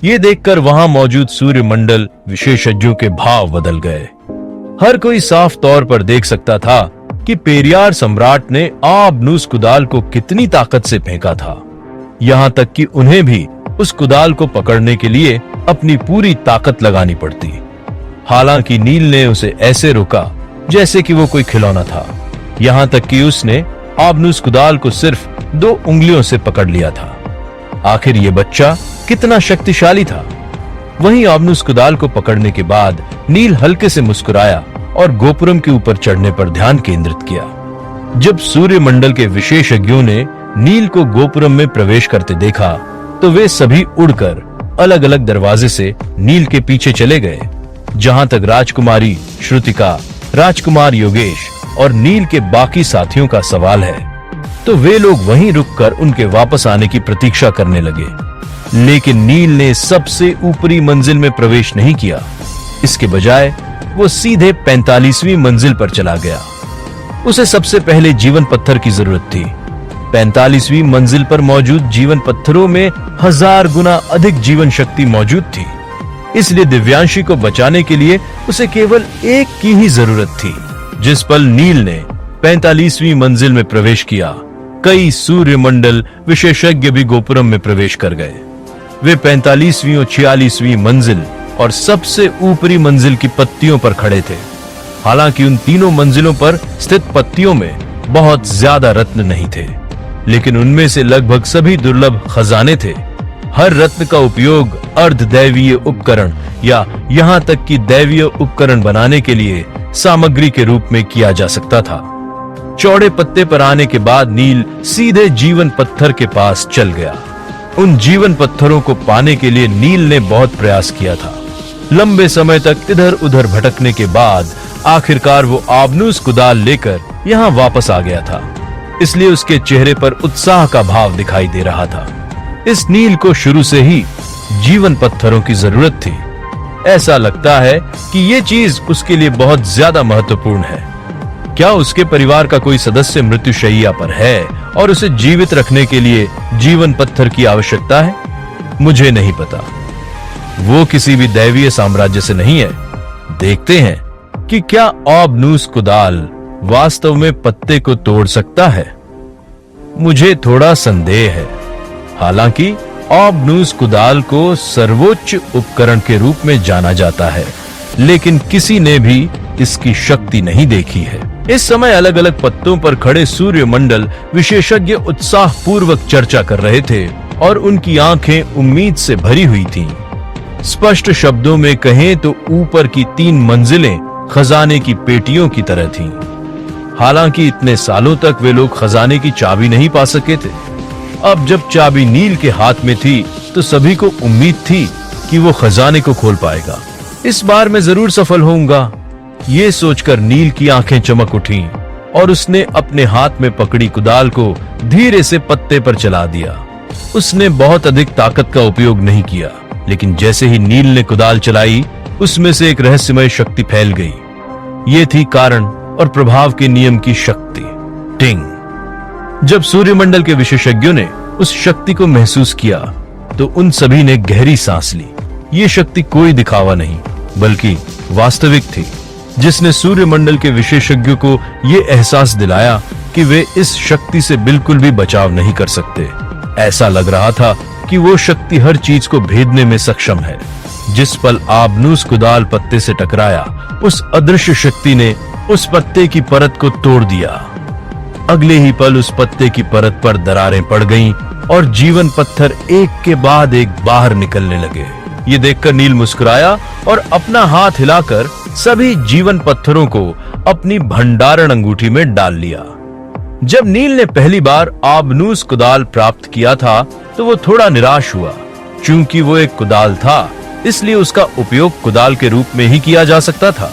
ये देखकर वहां मौजूद सूर्यमंडल विशेषज्ञों के भाव बदल गए। हर कोई साफ तौर पर देख सकता था कि पेरियार सम्राट ने आबनूस कुदाल को कितनी ताकत से फेंका था। यहाँ तक कि उन्हें भी उस कुदाल को पकड़ने के लिए अपनी पूरी ताकत लगानी पड़ती। हालांकि नील ने उसे ऐसे रोका जैसे कि वो कोई खिलौना था। यहाँ तक कि उसने आबनूस कुदाल को सिर्फ 2 उंगलियों से पकड़ लिया था। आखिर ये बच्चा कितना शक्तिशाली था। वहीं आबनूस कुदाल को पकड़ने के बाद नील हल्के से मुस्कुराया और गोपुरम के ऊपर चढ़ने पर ध्यान केंद्रित किया। जब सूर्यमंडल के विशेषज्ञों ने नील को गोपुरम में प्रवेश करते देखा तो वे सभी उड़कर अलग अलग दरवाजे से नील के पीछे चले गए। जहां तक राजकुमारी श्रुतिका, राजकुमार योगेश और नील के बाकी साथियों का सवाल है, तो वे लोग वहीं रुककर उनके वापस आने की प्रतीक्षा करने लगे। लेकिन नील ने सबसे ऊपरी मंजिल में प्रवेश नहीं किया। इसके बजाय वो सीधे 45वीं मंजिल पर चला गया। उसे सबसे पहले जीवन पत्थर की जरूरत थी। 45वीं मंजिल पर मौजूद जीवन पत्थरों में 1000 गुना अधिक जीवन शक्ति मौजूद थी। इसलिए दिव्यांशी को बचाने के लिए उसे केवल एक की ही जरूरत थी। जिस पल नील ने 45वीं मंजिल में प्रवेश किया, कई सूर्यमंडल विशेषज्ञ भी गोपुरम में प्रवेश कर गए। वे 45वीं और 46वीं मंजिल और सबसे ऊपरी मंजिल की पत्तियों पर खड़े थे। हालांकि उन तीनों मंजिलों पर स्थित पत्तियों में बहुत ज्यादा रत्न नहीं थे, लेकिन उनमें से लगभग सभी दुर्लभ खजाने थे। हर रत्न का उपयोग अर्धदैवीय उपकरण या यहाँ तक कि दैवीय उपकरण बनाने के लिए सामग्री के रूप में किया जा सकता था। चौड़े पत्ते पर आने के बाद नील सीधे जीवन पत्थर के पास चल गया। उन जीवन पत्थरों को पाने के लिए नील ने बहुत प्रयास किया था। लंबे समय तक इधर उधर भटकने के बाद आखिरकार वो आबनूस कुदाल लेकर यहाँ वापस आ गया था। इसलिए उसके चेहरे पर उत्साह का भाव दिखाई दे रहा था। इस नील को शुरू से ही जीवन पत्थरों की जरूरत थी। ऐसा लगता है कि ये चीज उसके लिए बहुत ज्यादा महत्वपूर्ण है। क्या उसके परिवार का कोई सदस्य मृत्युशैया पर है और उसे जीवित रखने के लिए जीवन पत्थर की आवश्यकता है? मुझे नहीं पता। वो किसी भी दैवीय साम्राज्य से नहीं है। देखते हैं कि क्या आबनूस कुदाल वास्तव में पत्ते को तोड़ सकता है। मुझे थोड़ा संदेह है। हालांकि आबनूस कुदाल को सर्वोच्च उपकरण के रूप में जाना जाता है, लेकिन किसी ने भी इसकी शक्ति नहीं देखी है। इस समय अलग अलग पत्तों पर खड़े सूर्यमंडल विशेषज्ञ उत्साह पूर्वक चर्चा कर रहे थे और उनकी आंखें उम्मीद से भरी हुई थीं। स्पष्ट शब्दों में कहें तो ऊपर की 3 मंजिलें खजाने की पेटियों की तरह थीं। हालांकि इतने सालों तक वे लोग खजाने की चाबी नहीं पा सके थे। अब जब चाबी नील के हाथ में थी तो सभी को उम्मीद थी कि वो खजाने को खोल पाएगा। इस बार मैं जरूर सफल होऊंगा, ये सोचकर नील की आंखें चमक उठीं और उसने अपने हाथ में पकड़ी कुदाल को धीरे से पत्ते पर चला दिया। उसने बहुत अधिक ताकत का उपयोग नहीं किया, लेकिन जैसे ही नील ने कुदाल चलाई, उसमें से एक रहस्यमय शक्ति फैल गई। ये थी कारण और प्रभाव के नियम की शक्ति। टिंग। जब सूर्यमंडल के विशेषज्ञों ने उस शक्ति को महसूस किया तो उन सभी ने गहरी सांस ली। ये शक्ति कोई दिखावा नहीं बल्कि वास्तविक थी, जिसने सूर्यमंडल के विशेषज्ञों को ये एहसास दिलाया कि वे इस शक्ति से बिल्कुल भी बचाव नहीं कर सकते। ऐसा लग रहा था कि वो शक्ति हर चीज को भेदने में सक्षम है। जिस पल आबनूस कुदाल पत्ते से टकराया, उस अदृश्य शक्ति ने उस पत्ते की परत को तोड़ दिया। अगले ही पल उस पत्ते की परत पर दरारें पड़ गईं और जीवन पत्थर एक के बाद एक बाहर निकलने लगे। ये देखकर नील मुस्कुराया और अपना हाथ हिलाकर सभी जीवन पत्थरों को अपनी भंडारण अंगूठी में डाल लिया। जब नील ने पहली बार आबनूस कुदाल प्राप्त किया था तो वो थोड़ा निराश हुआ। चूंकि वो एक कुदाल था, इसलिए उसका उपयोग कुदाल के रूप में ही किया जा सकता था।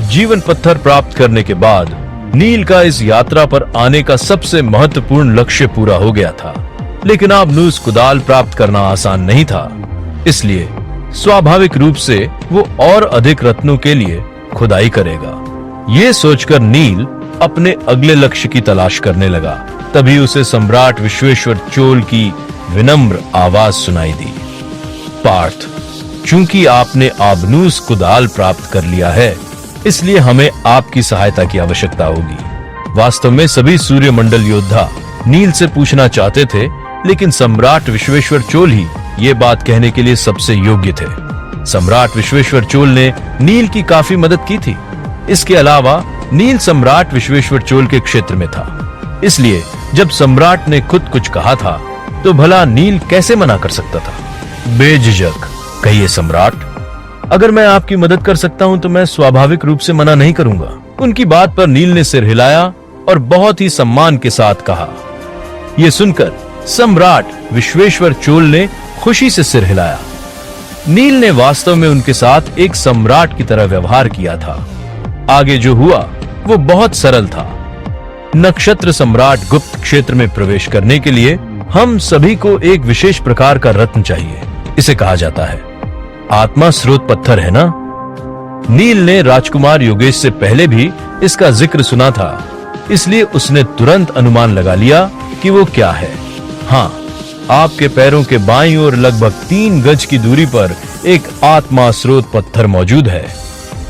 जीवन पत्थर प्राप्त करने के बाद नील का इस यात्रा पर आने का सबसे महत्वपूर्ण लक्ष्य पूरा हो गया था। लेकिन आबनूस कुदाल प्राप्त करना आसान नहीं था, इसलिए स्वाभाविक रूप से वो और अधिक रत्नों के लिए खुदाई करेगा। ये सोचकर नील अपने अगले लक्ष्य की तलाश करने लगा। तभी उसे सम्राट विश्वेश्वर चोल की विनम्र आवाज सुनाई दी। पार्थ, चूंकि आपने आबनूस कुदाल प्राप्त कर लिया है, इसलिए हमें आपकी सहायता की आवश्यकता होगी। वास्तव में सभी सूर्यमंडल योद्धा नील से पूछना चाहते थे, लेकिन सम्राट विश्वेश्वर चोल ही ये बात कहने के लिए सबसे योग्य थे। सम्राट विश्वेश्वर चोल ने नील की काफी मदद की थी। इसके अलावा नील सम्राट विश्वेश्वर चोल के क्षेत्र में था, इसलिए जब सम्राट ने खुद कुछ कहा था तो भला नील कैसे मना कर सकता था। बेझिझक कहिए सम्राट, अगर मैं आपकी मदद कर सकता हूं तो मैं स्वाभाविक रूप से मना नहीं करूंगा। उनकी बात पर नील ने सिर हिलाया और बहुत ही सम्मान के साथ कहा। यह सुनकर सम्राट विश्वेश्वर चोल ने खुशी से सिर हिलाया। नील ने वास्तव में उनके साथ एक सम्राट की तरह व्यवहार किया था। आगे जो हुआ वो बहुत सरल था। नक्षत्र सम्राट गुप्त क्षेत्र में प्रवेश करने के लिए हम सभी को एक विशेष प्रकार का रत्न चाहिए। इसे कहा जाता है आत्मा स्रोत पत्थर, है ना? नील ने राजकुमार योगेश से पहले भी इसका जिक्र सुना था, इसलिए उसने तुरंत अनुमान लगा लिया कि वो क्या है। हाँ, आपके पैरों के बाईं ओर लगभग 3 गज की दूरी पर एक आत्मा स्रोत पत्थर मौजूद है,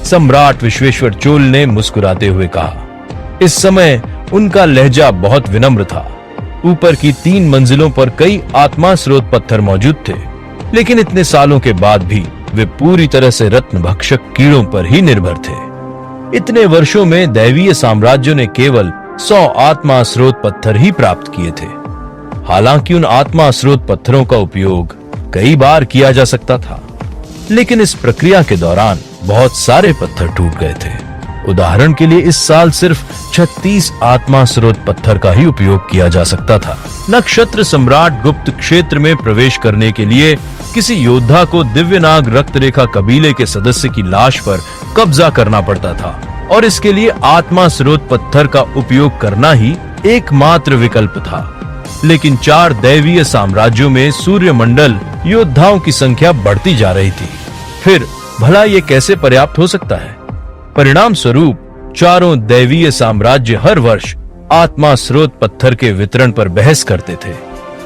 सम्राट विश्वेश्वर चोल ने मुस्कुराते हुए कहा। इस समय उनका लहजा बहुत विनम्र था। ऊपर की 3 मंजिलों पर कई आत्मा स्रोत पत्थर मौजूद थे, लेकिन इतने सालों के बाद भी वे पूरी तरह से रत्न भक्षक कीड़ों पर ही निर्भर थे। इतने वर्षों में दैवीय साम्राज्यों ने केवल 100 आत्मा स्रोत पत्थर ही प्राप्त किए थे। हालांकि उन आत्मा स्रोत पत्थरों का उपयोग कई बार किया जा सकता था, लेकिन इस प्रक्रिया के दौरान बहुत सारे पत्थर टूट गए थे। उदाहरण के लिए इस साल सिर्फ 36 आत्मा स्रोत पत्थर का ही उपयोग किया जा सकता था। नक्षत्र सम्राट गुप्त क्षेत्र में प्रवेश करने के लिए किसी योद्धा को दिव्यनाग रक्त रेखा कबीले के सदस्य की लाश पर कब्जा करना पड़ता था, और इसके लिए आत्मा स्रोत पत्थर का उपयोग करना ही एकमात्र विकल्प था। लेकिन 4 दैवीय साम्राज्यों में सूर्यमंडल योद्धाओं की संख्या बढ़ती जा रही थी। फिर भला ये कैसे पर्याप्त हो सकता है? परिणाम स्वरूप चारों दैवीय साम्राज्य हर वर्ष आत्मा स्रोत पत्थर के वितरण पर बहस करते थे,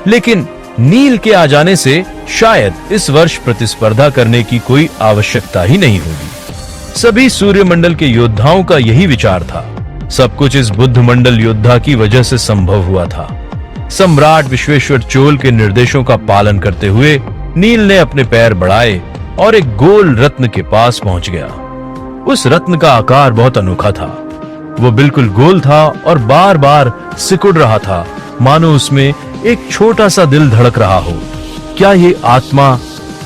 लेकिन नील के आ जाने से शायद इस वर्ष प्रतिस्पर्धा करने की कोई आवश्यकता ही नहीं होगी। सभी सूर्यमंडल के योद्धाओं का यही विचार था। सब कुछ इस बुद्ध मंडल योद्धा की वजह से संभव हुआ था। सम्राट विश्वेश्वर चोल के निर्देशों का पालन करते हुए नील ने अपने पैर बढ़ाए और एक गोल रत्न के पास पहुंच गया। उस रत्न का आकार बहुत अनोखा था। वो बिल्कुल गोल था और बार बार सिकुड़ रहा था, मानो उसमें एक छोटा सा दिल धड़क रहा हो। क्या ये आत्मा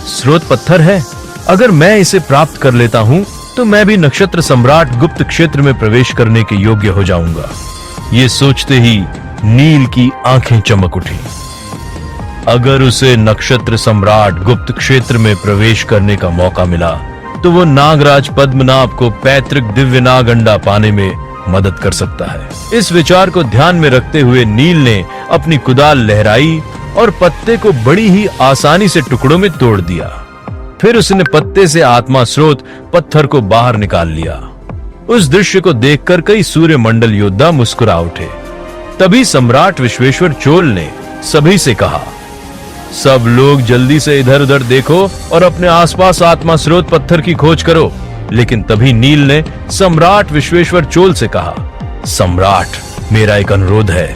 स्रोत पत्थर है? अगर मैं इसे प्राप्त कर लेता हूं तो मैं भी नक्षत्र सम्राट गुप्त क्षेत्र में प्रवेश करने के योग्य हो जाऊंगा। ये सोचते ही नील की आंखें चमक उठी। अगर उसे नक्षत्र सम्राट गुप्त क्षेत्र में प्रवेश करने का मौका मिला तो वो नागराज पद्मनाभ को पैतृक दिव्य नाग अंडा पाने में मदद कर सकता है। इस विचार को ध्यान में रखते हुए नील ने अपनी कुदाल लहराई और पत्ते को बड़ी ही आसानी से टुकड़ों में तोड़ दिया। फिर उसने पत्ते से आत्मा स्रोत पत्थर को बाहर निकाल लिया। उस दृश्य को देखकर कई सूर्यमंडल योद्धा मुस्कुरा उठे। तभी सम्राट विश्वेश्वर चोल ने सभी से कहा, सब लोग जल्दी से इधर उधर देखो और अपने आसपास आत्मा स्रोत पत्थर की खोज करो। लेकिन तभी नील ने सम्राट विश्वेश्वर चोल से कहा, सम्राट, मेरा एक अनुरोध है।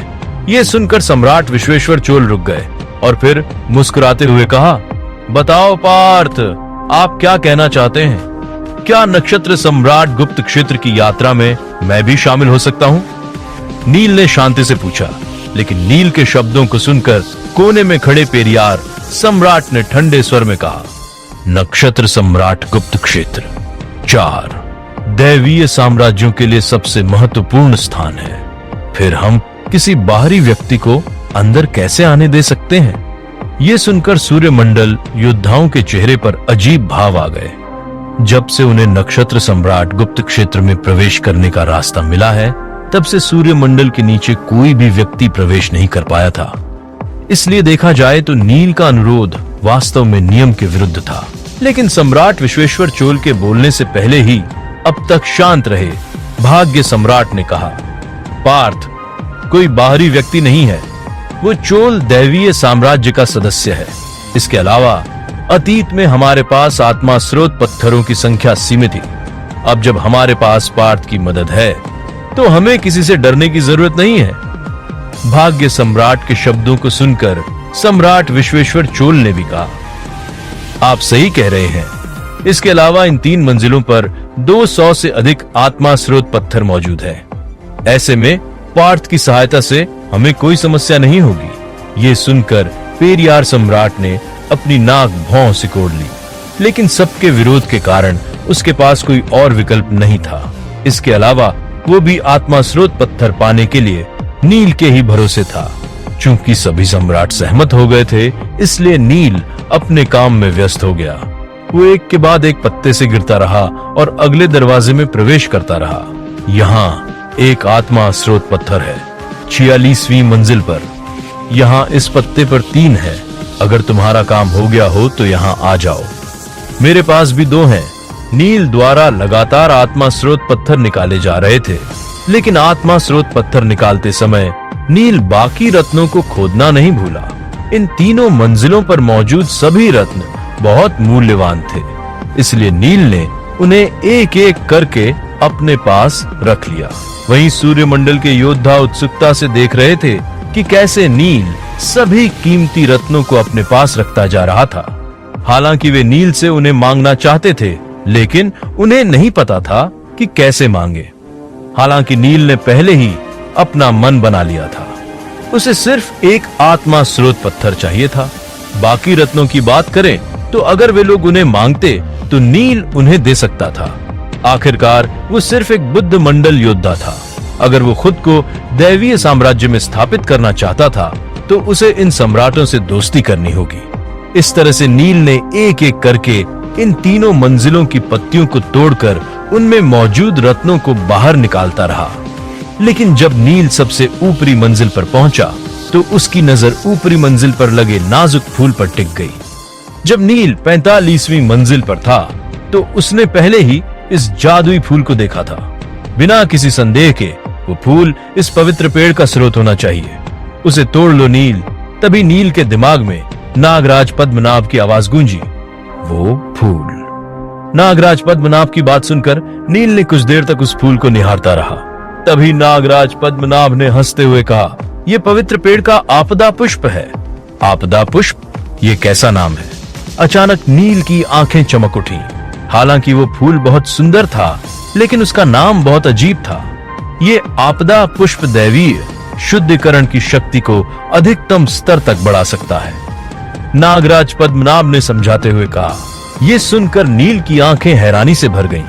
यह सुनकर सम्राट विश्वेश्वर चोल रुक गए और फिर मुस्कुराते हुए कहा, बताओ पार्थ, आप क्या कहना चाहते हैं? क्या नक्षत्र सम्राट गुप्त क्षेत्र की यात्रा में मैं भी शामिल हो सकता हूं? नील ने शांति से पूछा। लेकिन नील के शब्दों को सुनकर कोने में खड़े पेरियार सम्राट ने ठंडे स्वर में कहा, नक्षत्र सम्राट गुप्त क्षेत्र 4 दैवीय साम्राज्यों के लिए सबसे महत्वपूर्ण स्थान है। फिर हम किसी बाहरी व्यक्ति को अंदर कैसे आने दे सकते हैं? यह सुनकर सूर्यमंडल योद्धाओं के चेहरे पर अजीब भाव आ गए। जब से उन्हें नक्षत्र सम्राट गुप्त क्षेत्र में प्रवेश करने का रास्ता मिला है, तब से सूर्यमंडल के नीचे कोई भी व्यक्ति प्रवेश नहीं कर पाया था। इसलिए देखा जाए तो नील का अनुरोध वास्तव में नियम के विरुद्ध था। लेकिन सम्राट विश्वेश्वर चोल के बोलने से पहले ही अब तक शांत रहे भाग्य सम्राट ने कहा, पार्थ, कोई बाहरी व्यक्ति नहीं है, वो चोल दैवीय साम्राज्य का सदस्य है। इसके अलावा अतीत में हमारे पास आत्मा स्रोत पत्थरों की संख्या सीमित थी। अब जब हमारे पास पार्थ की मदद है तो हमें किसी से डरने की जरूरत नहीं है। भाग्य सम्राट के शब्दों को सुनकर सम्राट विश्वेश्वर चोल ने भी कहा, आप सही कह रहे हैं। इसके अलावा इन 3 मंजिलों पर 200 से अधिक आत्मा स्रोत पत्थर मौजूद है। ऐसे में पार्थ की सहायता से हमें कोई समस्या नहीं होगी। ये सुनकर पेरियार सम्राट ने अपनी नाक भौं सिकोड़ ली, लेकिन सबके विरोध के कारण उसके पास कोई और विकल्प नहीं था। इसके अलावा वो भी आत्मा स्रोत पत्थर पाने के लिए नील के ही भरोसे था। चूंकि सभी सम्राट सहमत हो गए थे, इसलिए नील अपने काम में व्यस्त हो गया। वो एक के बाद एक पत्ते से गिरता रहा और अगले दरवाजे में प्रवेश करता रहा। यहाँ एक आत्मा स्रोत पत्थर है, 46वीं मंजिल पर। यहाँ इस पत्ते पर 3 है। अगर तुम्हारा काम हो गया हो तो यहाँ आ जाओ। मेरे पास भी 2 हैं। नील द्वारा लगातार आत्मा स्रोत पत्थर निकाले जा रहे थे, लेकिन आत्मा स्रोत पत्थर निकालते समय नील बाकी रत्नों को खोदना नहीं भूला। इन तीनों मंजिलों पर मौजूद सभी रत्न बहुत मूल्यवान थे, इसलिए नील ने उन्हें एक एक करके अपने पास रख लिया। वहीं सूर्यमंडल के योद्धा उत्सुकता से देख रहे थे कि कैसे नील सभी कीमती रत्नों को अपने पास रखता जा रहा था। हालांकि वे नील से उन्हें मांगना चाहते थे, लेकिन उन्हें नहीं पता था कि कैसे मांगे। हालांकि नील ने पहले ही अपना मन बना लिया था। उसे सिर्फ एक आत्मा स्रोत पत्थर चाहिए था। बाकी रत्नों की बात करें तो अगर वे लोग उन्हें मांगते तो नील उन्हें दे सकता था। आखिरकार वो सिर्फ एक बुद्ध मंडल योद्धा था। अगर वो खुद को दैवीय साम्राज्य में स्थापित करना चाहता था तो उसे इन सम्राटों से दोस्ती करनी होगी। इस तरह से नील ने एक एक करके इन तीनों मंजिलों की पत्तियों को तोड़कर उनमें मौजूद रत्नों को बाहर निकालता रहा। लेकिन जब नील सबसे ऊपरी मंजिल पर पहुंचा तो उसकी नजर ऊपरी मंजिल पर लगे नाजुक फूल पर टिक गई। जब नील 45वीं मंजिल पर था तो उसने पहले ही इस जादुई फूल को देखा था। बिना किसी संदेह के वो फूल इस पवित्र पेड़ का स्रोत होना चाहिए। उसे तोड़ लो नील। तभी नील के दिमाग में नागराज पद्मनाभ की आवाज गूंजी, वो फूल। नागराज पद्मनाभ की बात सुनकर नील ने कुछ देर तक उस फूल को निहारता रहा। तभी नागराज पद्मनाभ ने हंसते हुए कहा, यह पवित्र पेड़ का आपदा पुष्प है। आपदा पुष्प? ये कैसा नाम है? अचानक नील की आंखें चमक उठी। हालांकि वो फूल बहुत सुंदर था, लेकिन उसका नाम बहुत अजीब था। ये आपदा पुष्प दैवीय शुद्धिकरण की शक्ति को अधिकतम स्तर तक बढ़ा सकता है। नागराज पद्मनाभ ने समझाते हुए कहा। ये सुनकर नील की आंखें हैरानी से भर गईं।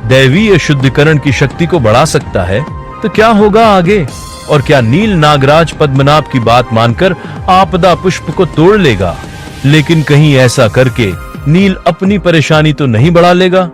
दैवीय शुद्धिकरण की शक्ति को बढ़ा सकता है तो क्या होगा आगे? और क्या नील नागराज पद्मनाभ की बात मानकर आपदा पुष्प को तोड़ लेगा? लेकिन कहीं ऐसा करके नील अपनी परेशानी तो नहीं बढ़ा लेगा?